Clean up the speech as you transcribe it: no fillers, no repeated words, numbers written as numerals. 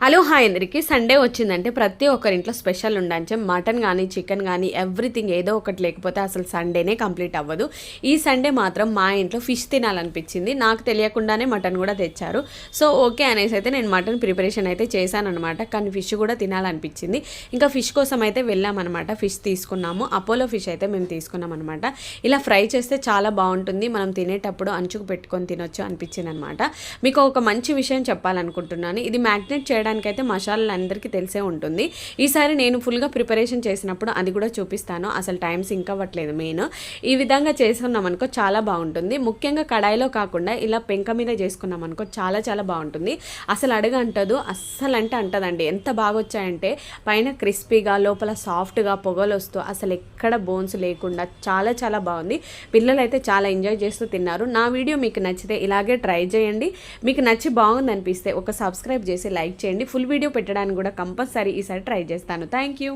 Hello hi అందరికీ. Sunday వచ్చిందంటే ప్రతి ఒక్కరింట్లో స్పెషల్ ఉండంటే మటన్ కానీ చికెన్ కానీ ఎవ్రీథింగ్ ఏదో ఒకటి లేకపోతే అసలు సండేనే కంప్లీట్ అవ్వదు. ఈ సండే మాత్రం మా ఇంట్లో ఫిష్ తినాలనిపించింది. నాకు తెలియకుండానే మటన్ కూడా తెచ్చారు. సో ఓకే అనేసి అయితే నేను మటన్ ప్రిపరేషన్ అయితే చేశాను అనమాట. కానీ ఫిష్ కూడా తినాలనిపించింది. ఇంకా ఫిష్ కోసం అయితే వెళ్ళామన్నమాట. ఫిష్ తీసుకున్నాము. అపోలో ఫిష్ అయితే మేము తీసుకున్నాం అనమాట. ఇలా ఫ్రై చేస్తే చాలా బాగుంటుంది. మనం తినేటప్పుడు అంచుకు పెట్టుకొని తినొచ్చు అనిపించింది అనమాట. మీకు ఒక మంచి విషయం చెప్పాలనుకుంటున్నాను. ఇది మ్యాగ్నేట్ చేయడానికి అయితే మసాలాలు అందరికీ తెలిసే ఉంటుంది. ఈసారి నేను ఫుల్గా ప్రిపరేషన్ చేసినప్పుడు అది కూడా చూపిస్తాను. అసలు టైం సింక్ అవ్వట్లేదు. మెయిన్ ఈ విధంగా చేసుకున్నాం అనుకో చాలా బాగుంటుంది. ముఖ్యంగా కడాయిలో కాకుండా ఇలా పెంక మీద చేసుకున్నాం అనుకో చాలా చాలా బాగుంటుంది. అసలు అడగంటదు, అస్సలు అంటే అంటదండి. ఎంత బాగా వచ్చాయంటే పైన క్రిస్పీగా లోపల సాఫ్ట్గా పొగలు వస్తూ అసలు ఎక్కడ బోన్స్ లేకుండా చాలా చాలా బాగుంది. పిల్లలు అయితే చాలా ఎంజాయ్ చేస్తూ తిన్నారు. నా వీడియో మీకు నచ్చితే ఇలాగే ట్రై చేయండి. మీకు నచ్చి బాగుంది అనిపిస్తే ఒక సబ్స్క్రైబ్ చేసి లైక్ చేయండి. ఫుల్ వీడియో పెట్టడానికి కూడా కంపల్సరీ ఈసారి ట్రై చేస్తాను. Thank you.